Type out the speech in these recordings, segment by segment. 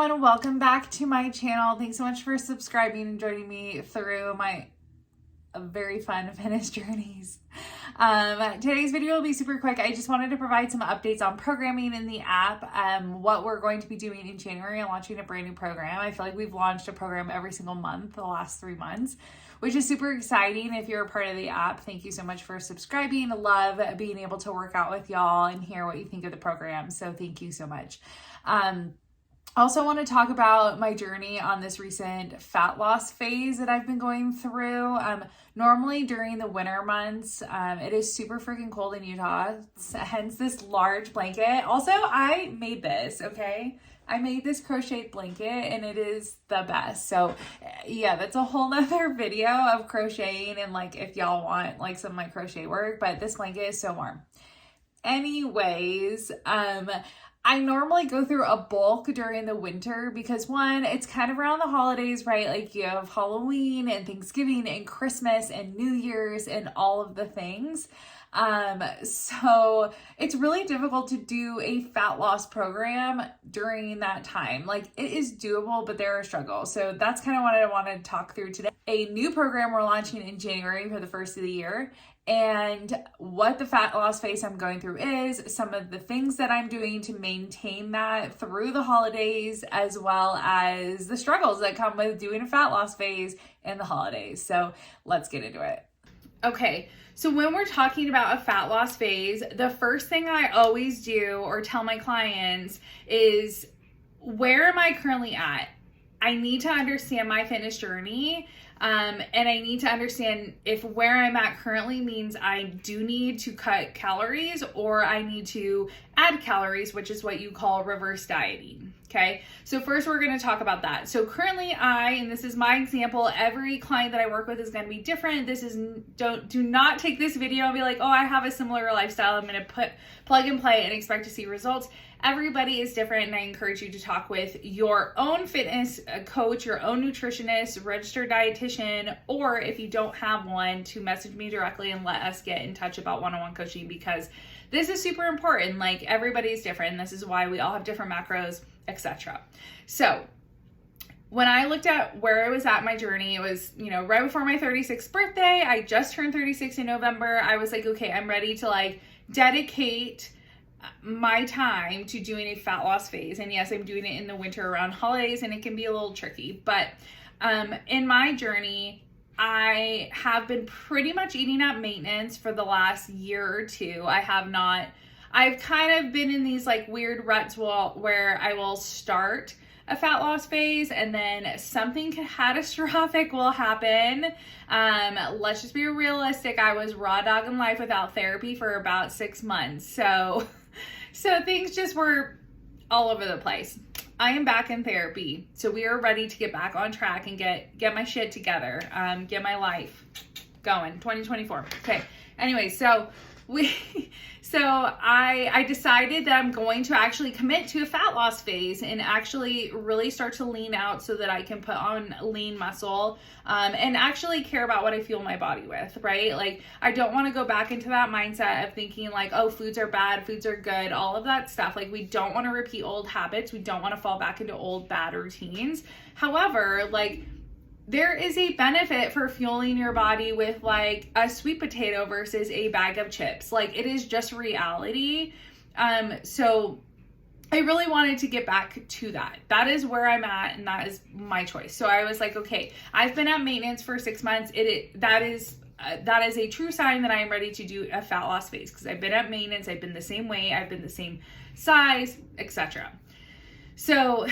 everyone, welcome back to my channel. Thanks so much for subscribing and joining me through my very fun fitness journeys. Today's video will be super quick. I just wanted to provide some updates on programming in the app, what we're going to be doing in January and launching a brand new program. I feel like we've launched a program every single month the last 3 months, which is super exciting. If you're a part of the app, thank you so much for subscribing. I love being able to work out with y'all and hear what you think of the program. So thank you so much. Also want to talk about my journey on this recent fat loss phase that I've been going through. Normally during the winter months, it is super freaking cold in Utah, hence this large blanket. Also, I made this, okay? I made this crocheted blanket and it is the best. So yeah, that's a whole nother video of crocheting and like if y'all want like some of my crochet work, but this blanket is so warm. Anyways, I normally go through a bulk during the winter because one, it's kind of around the holidays, right? Like you have Halloween and Thanksgiving and Christmas and New Year's and all of the things. So it's really difficult to do a fat loss program during that time. Like it is doable, but there are struggles. So that's kind of what I wanted to talk through today. A new program we're launching in January for the first of the year. And what the fat loss phase I'm going through is, some of the things that I'm doing to maintain that through the holidays, as well as the struggles that come with doing a fat loss phase in the holidays. So let's get into it. Okay, so when we're talking about a fat loss phase, the first thing I always do or tell my clients is, where am I currently at? I need to understand my fitness journey. And I need to understand if where I'm at currently means I do need to cut calories or I need to add calories, which is what you call reverse dieting. Okay. So first we're going to talk about that. So currently and this is my example, every client that I work with is going to be different. This is, do not take this video and be like, oh, I have a similar lifestyle. I'm going to plug and play and expect to see results. Everybody is different, and I encourage you to talk with your own fitness coach, your own nutritionist, registered dietitian, or if you don't have one, to message me directly and let us get in touch about one-on-one coaching, because this is super important. Like, everybody is different, and this is why we all have different macros, etc. So when I looked at where I was at in my journey, it was, right before my 36th birthday. I just turned 36 in November. I was like, okay, I'm ready to like dedicate my time to doing a fat loss phase. And yes, I'm doing it in the winter around holidays, and it can be a little tricky, but in my journey, I have been pretty much eating at maintenance for the last year or two. I've kind of been in these like weird ruts where I will start a fat loss phase and then something catastrophic will happen. Let's just be realistic. I was raw dogging life without therapy for about 6 months. So things just were all over the place. I am back in therapy. So we are ready to get back on track and get my shit together. Get my life going. 2024. Okay. Anyway, so I decided that I'm going to actually commit to a fat loss phase and actually really start to lean out so that I can put on lean muscle, and actually care about what I fuel my body with, right? Like, I don't want to go back into that mindset of thinking like, oh, foods are bad, foods are good, all of that stuff. Like, we don't want to repeat old habits. We don't want to fall back into old bad routines. However, like, there is a benefit for fueling your body with like a sweet potato versus a bag of chips. Like, it is just reality. So I really wanted to get back to that. That is where I'm at, and that is my choice. So I was like, okay, I've been at maintenance for 6 months. That is a true sign that I am ready to do a fat loss phase, because I've been at maintenance. I've been the same weight. I've been the same size, etc. So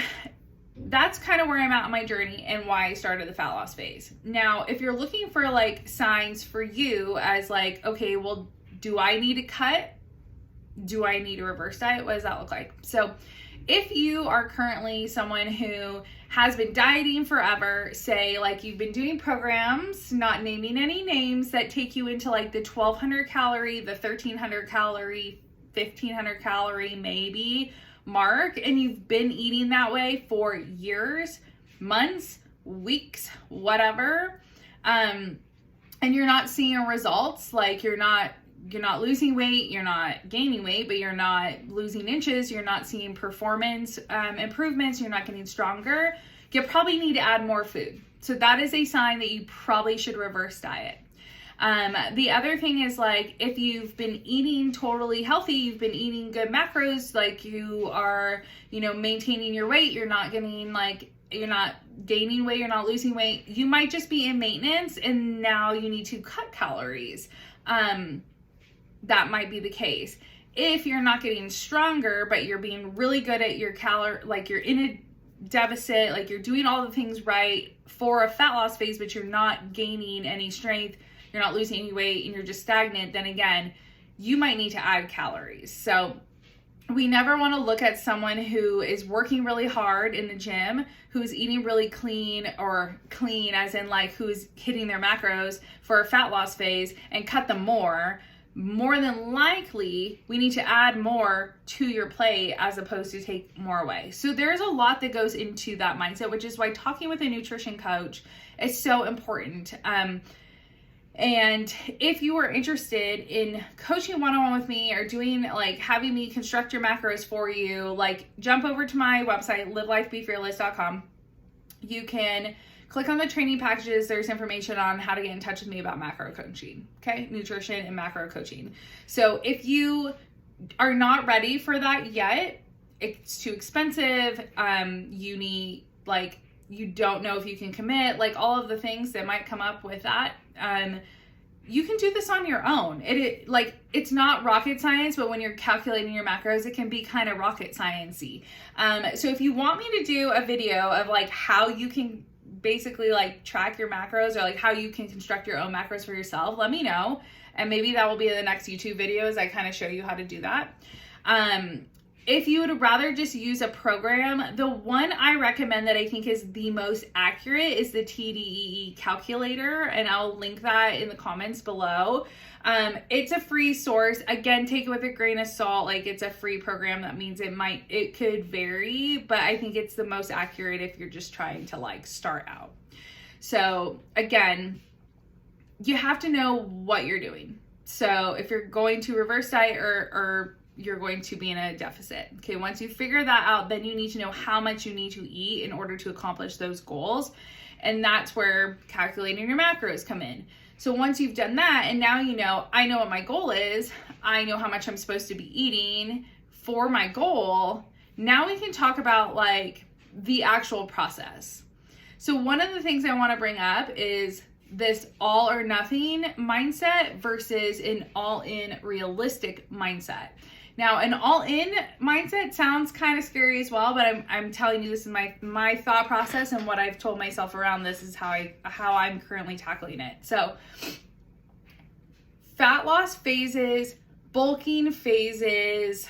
that's kind of where I'm at in my journey and why I started the fat loss phase. Now, if you're looking for like signs for you as like, okay, well, do I need to cut? Do I need a reverse diet? What does that look like? So if you are currently someone who has been dieting forever, say like you've been doing programs, not naming any names, that take you into like the 1,200 calorie, the 1,300 calorie, 1,500 calorie maybe mark, and you've been eating that way for years, months, weeks, whatever, and you're not seeing results, like you're not losing weight, you're not gaining weight, but you're not losing inches, you're not seeing performance improvements, you're not getting stronger, you probably need to add more food. So that is a sign that you probably should reverse diet. The other thing is, like, if you've been eating totally healthy, you've been eating good macros, like you are, maintaining your weight, you're not gaining weight, you're not losing weight, you might just be in maintenance and now you need to cut calories. That might be the case. If you're not getting stronger, but you're being really good at your like you're in a deficit, like you're doing all the things right for a fat loss phase, but you're not gaining any strength, you're not losing any weight, and you're just stagnant, then again, you might need to add calories. So we never want to look at someone who is working really hard in the gym, who's eating really clean, or clean as in like who's hitting their macros for a fat loss phase, and cut them more. More than likely, we need to add more to your plate as opposed to take more away. So there's a lot that goes into that mindset, which is why talking with a nutrition coach is so important. And if you are interested in coaching one-on-one with me, or doing like having me construct your macros for you, like jump over to my website, livelifebefearless.com. You can click on the training packages. There's information on how to get in touch with me about macro coaching, okay? Nutrition and macro coaching. So if you are not ready for that yet, it's too expensive, you don't know if you can commit, like all of the things that might come up with that, you can do this on your own. It's not rocket science, but when you're calculating your macros, it can be kind of rocket science-y. So if you want me to do a video of like how you can basically like track your macros, or like how you can construct your own macros for yourself, let me know. And maybe that will be the next YouTube video, as I kind of show you how to do that. If you would rather just use a program, the one I recommend that I think is the most accurate is the TDEE calculator, and I'll link that in the comments below. It's a free source. Again, take it with a grain of salt. Like, it's a free program. That means it could vary, but I think it's the most accurate if you're just trying to like start out. So again, you have to know what you're doing. So if you're going to reverse diet or you're going to be in a deficit. Okay, once you figure that out, then you need to know how much you need to eat in order to accomplish those goals. And that's where calculating your macros come in. So once you've done that, and now I know what my goal is, I know how much I'm supposed to be eating for my goal, now we can talk about like the actual process. So one of the things I want to bring up is this all or nothing mindset versus an all-in realistic mindset. Now, an all-in mindset sounds kind of scary as well, but I'm telling you, this is my thought process, and what I've told myself around this is how I'm currently tackling it. So, fat loss phases, bulking phases,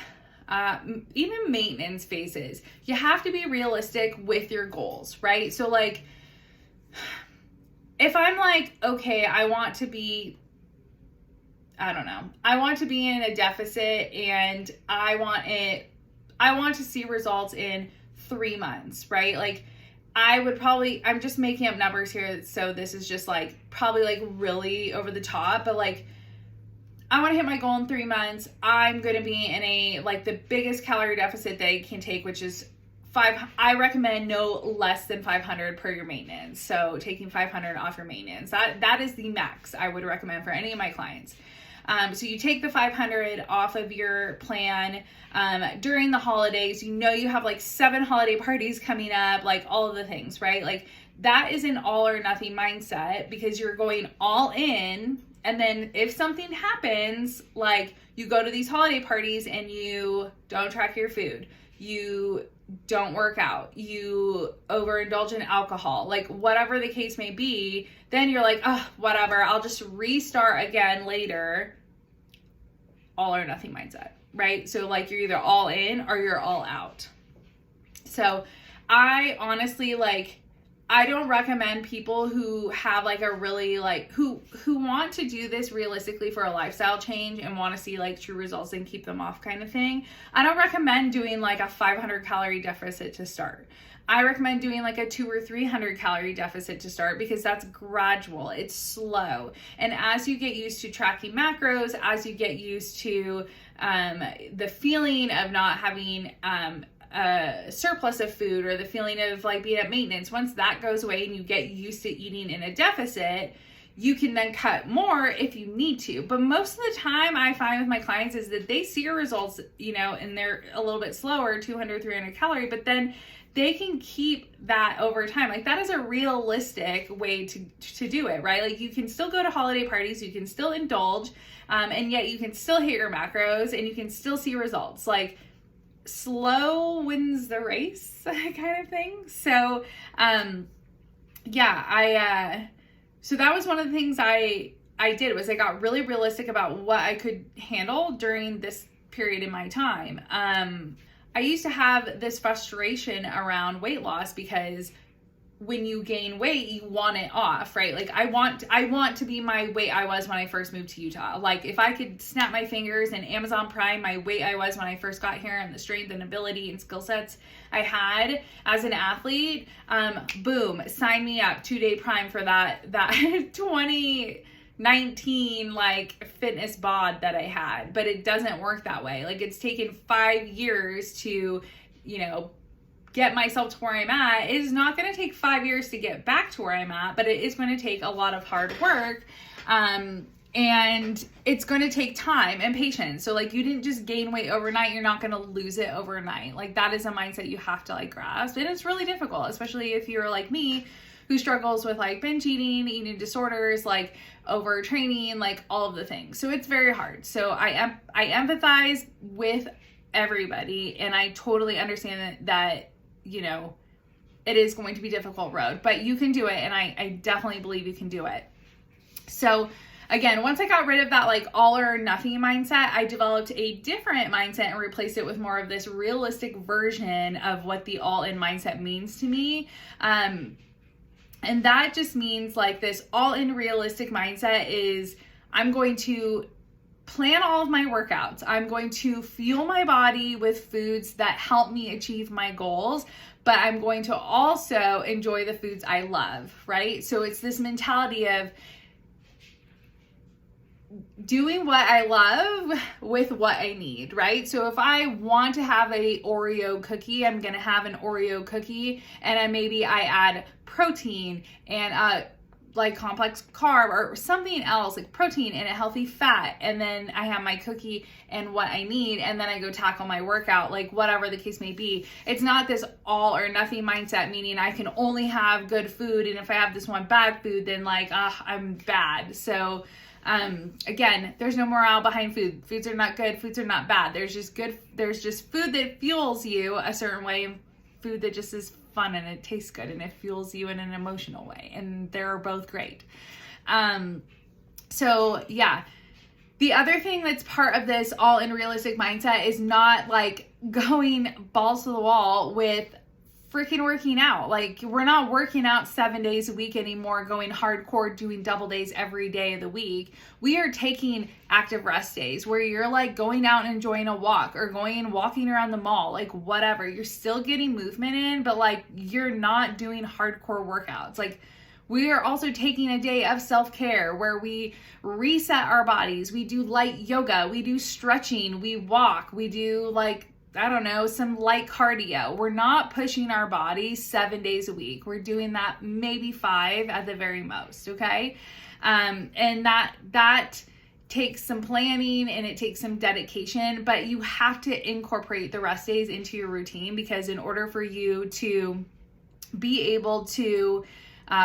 even maintenance phases, you have to be realistic with your goals, right? So, like, if I'm like, okay, I want to be in a deficit, and I want to see results in 3 months, right? Like, I'm just making up numbers here, so this is just like probably like really over the top, but like, I want to hit my goal in 3 months. I'm going to be in the biggest calorie deficit they can take, which is I recommend no less than 500 per your maintenance. So taking 500 off your maintenance, that is the max I would recommend for any of my clients. So you take the 500 off of your plan during the holidays. You have like 7 holiday parties coming up, like all of the things, right? Like, that is an all or nothing mindset, because you're going all in. And then if something happens, like you go to these holiday parties and you don't track your food, you don't work out, you overindulge in alcohol, like whatever the case may be, then you're like, oh, whatever, I'll just restart again later. All or nothing mindset, right? So like, you're either all in or you're all out. So I honestly, like, I don't recommend people who have like a really like who want to do this realistically for a lifestyle change and want to see like true results and keep them off kind of thing. I don't recommend doing like a 500 calorie deficit to start. I recommend doing like a 200 or 300 calorie deficit to start, because that's gradual, it's slow. And as you get used to tracking macros, as you get used to the feeling of not having a surplus of food, or the feeling of like being at maintenance, once that goes away and you get used to eating in a deficit, you can then cut more if you need to. But most of the time I find with my clients is that they see your results, you know, and they're a little bit slower, 200, 300 calorie, but then they can keep that over time. Like that is a realistic way to do it, right? Like you can still go to holiday parties, you can still indulge, and yet you can still hit your macros and you can still see results. Like slow wins the race kind of thing. So, so that was one of the things I did, was I got really realistic about what I could handle during this period in my time. I used to have this frustration around weight loss, because when you gain weight, you want it off, right? Like I want to be my weight I was when I first moved to Utah. Like if I could snap my fingers and Amazon Prime my weight I was when I first got here, and the strength and ability and skill sets I had as an athlete, boom, sign me up, 2-day Prime for that 2019 like fitness bod that I had. But it doesn't work that way. Like it's taken 5 years to, you know, get myself to where I'm at. It is not going to take 5 years to get back to where I'm at, but it is going to take a lot of hard work. And it's going to take time and patience. So like you didn't just gain weight overnight. You're not going to lose it overnight. Like that is a mindset you have to like grasp. And it's really difficult, especially if you're like me, who struggles with like binge eating, eating disorders, like overtraining, like all of the things. So it's very hard. So I empathize with everybody, and I totally understand that, you know, it is going to be a difficult road, but you can do it. And I definitely believe you can do it. So again, once I got rid of that like all or nothing mindset, I developed a different mindset and replaced it with more of this realistic version of what the all in mindset means to me. And that just means like this all in realistic mindset is I'm going to plan all of my workouts. I'm going to fuel my body with foods that help me achieve my goals, but I'm going to also enjoy the foods I love, right? So it's this mentality of doing what I love with what I need, right? So if I want to have a Oreo cookie, I'm going to have an Oreo cookie, and I add protein and like complex carb or something else, like protein and a healthy fat, and then I have my cookie and what I need, and then I go tackle my workout, like whatever the case may be. It's not this all or nothing mindset, meaning I can only have good food, and if I have this one bad food, then like I'm bad. So again, there's no morale behind food. Foods are not good, foods are not bad. There's just food that fuels you a certain way, and food that just is fun and it tastes good and it fuels you in an emotional way, and they're both great. So yeah, the other thing that's part of this all in realistic mindset is not like going balls to the wall with freaking working out. Like we're not working out 7 days a week anymore, going hardcore, doing double days every day of the week. We are taking active rest days where you're like going out and enjoying a walk, or going and walking around the mall, like whatever. You're still getting movement in, but like you're not doing hardcore workouts. Like we are also taking a day of self-care where we reset our bodies. We do light yoga, we do stretching, we walk, we do like, I don't know, some light cardio. We're not pushing our body 7 days a week. We're doing that maybe 5 at the very most, okay? And that takes some planning and it takes some dedication, but you have to incorporate the rest days into your routine, because in order for you to be able to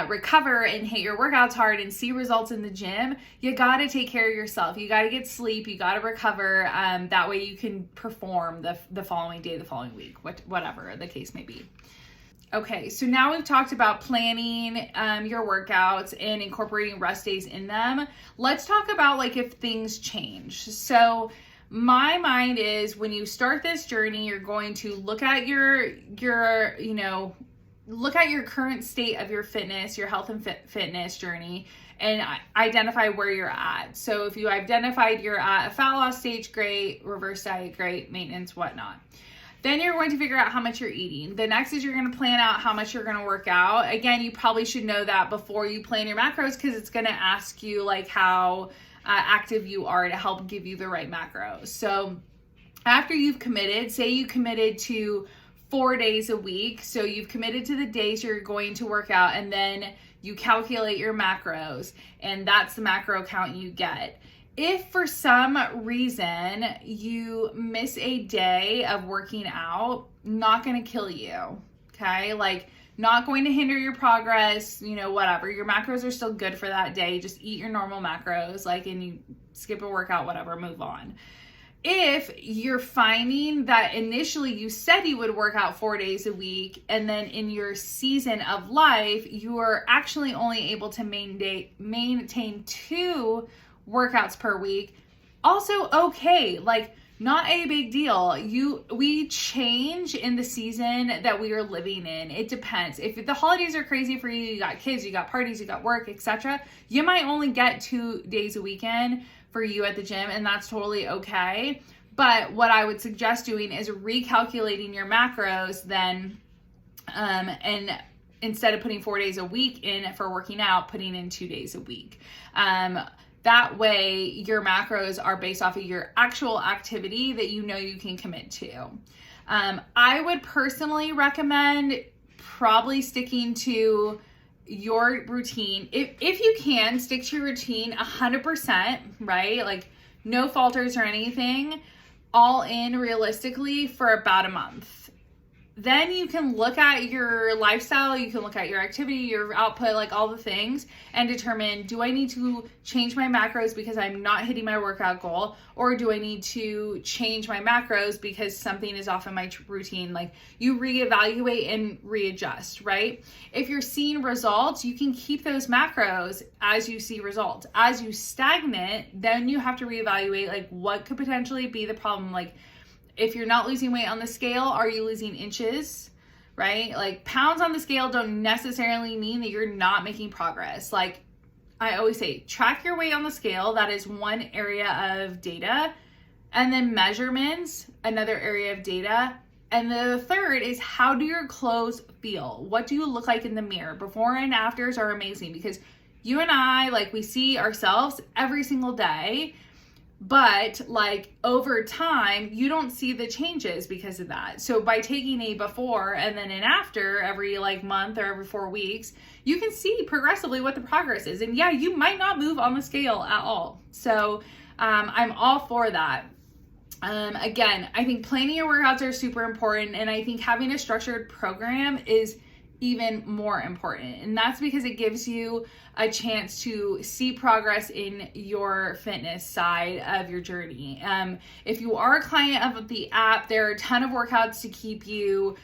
recover and hit your workouts hard and see results in the gym, you got to take care of yourself. You got to get sleep. You got to recover. That way you can perform the following day, the following week, whatever the case may be. Okay, so now we've talked about planning your workouts and incorporating rest days in them. Let's talk about like if things change. So my mind is when you start this journey, you're going to look at your look at your current state of your fitness, your health and fitness journey, and identify where you're at. So if you identified you're at a fat loss stage, great. Reverse diet, great. Maintenance, whatnot. Then you're going to figure out how much you're eating. The next is you're going to plan out how much you're going to work out. Again, you probably should know that before you plan your macros, because it's going to ask you like how active you are to help give you the right macros. So after you've committed, say you committed to 4 days a week. So you've committed to the days you're going to work out, and then you calculate your macros, and that's the macro count you get. If for some reason you miss a day of working out, not going to kill you, okay? Like, not going to hinder your progress, whatever. Your macros are still good for that day. Just eat your normal macros, and you skip a workout, whatever, move on. If you're finding that initially you said you would work out 4 days a week, and then in your season of life, you are actually only able to maintain 2 workouts per week, also okay, not a big deal. We change in the season that we are living in. It depends. If the holidays are crazy for you, you got kids, you got parties, you got work, etc., you might only get 2 days a weekend for you at the gym, and that's totally okay. But what I would suggest doing is recalculating your macros then, and instead of putting 4 days a week in for working out, putting in 2 days a week. That way your macros are based off of your actual activity that you can commit to. I would personally recommend probably sticking to your routine. If you can, stick to your routine 100%, right? No falters or anything, all in realistically for about a month. Then you can look at your lifestyle, you can look at your activity, your output, all the things, and determine, do I need to change my macros because I'm not hitting my workout goal, or do I need to change my macros because something is off in my routine? You reevaluate and readjust, right? If you're seeing results, you can keep those macros as you see results. As you stagnate, then you have to reevaluate, what could potentially be the problem. If you're not losing weight on the scale, are you losing inches, right? Pounds on the scale don't necessarily mean that you're not making progress. I always say, track your weight on the scale. That is one area of data. And then measurements, another area of data. And the third is, how do your clothes feel? What do you look like in the mirror? Before and afters are amazing, because you and I, we see ourselves every single day. But over time, you don't see the changes because of that. So by taking a before and then an after every month or every 4 weeks, you can see progressively what the progress is. And yeah, you might not move on the scale at all. So I'm all for that. Again, I think planning your workouts are super important. And I think having a structured program is even more important. And that's because it gives you a chance to see progress in your fitness side of your journey. If you are a client of the app, there are a ton of workouts to keep you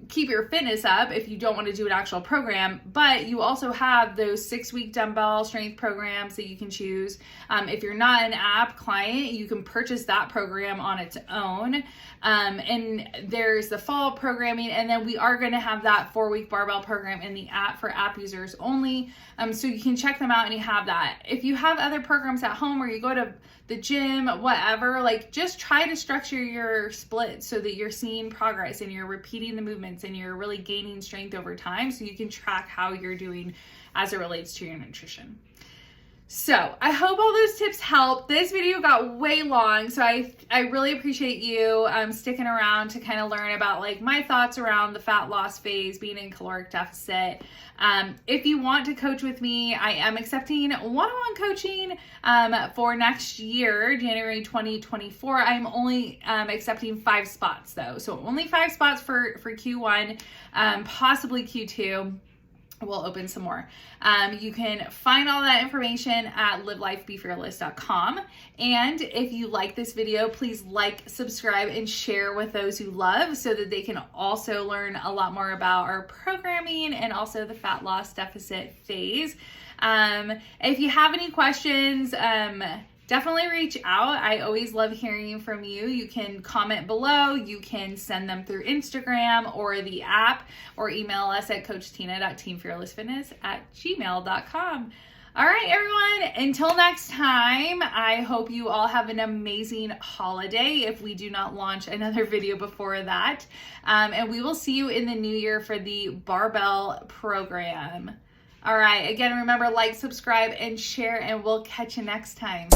keep your fitness up if you don't want to do an actual program, but you also have those 6-week dumbbell strength programs that you can choose. If you're not an app client, you can purchase that program on its own. And there's the fall programming, and then we are going to have that 4-week barbell program in the app for app users only. So you can check them out and you have that. If you have other programs at home, or you go to the gym, whatever, just try to structure your splits so that you're seeing progress and you're repeating the movements and you're really gaining strength over time, so you can track how you're doing as it relates to your nutrition. So I hope all those tips help. This video got way long, so I really appreciate you sticking around to kind of learn about my thoughts around the fat loss phase, being in caloric deficit. If you want to coach with me, I am accepting one-on-one coaching for next year, January 2024. I'm only accepting 5 spots though, so only 5 spots for Q1, possibly Q2. We'll open some more. You can find all that information at livelifebefearless.com. And if you like this video, please subscribe, and share with those who love, so that they can also learn a lot more about our programming and also the fat loss deficit phase. If you have any questions, definitely reach out. I always love hearing from you. You can comment below. You can send them through Instagram or the app, or email us at coachtina.teamfearlessfitness@gmail.com. All right, everyone, until next time, I hope you all have an amazing holiday if we do not launch another video before that. And we will see you in the new year for the barbell program. All right, again, remember, like, subscribe, and share, and we'll catch you next time.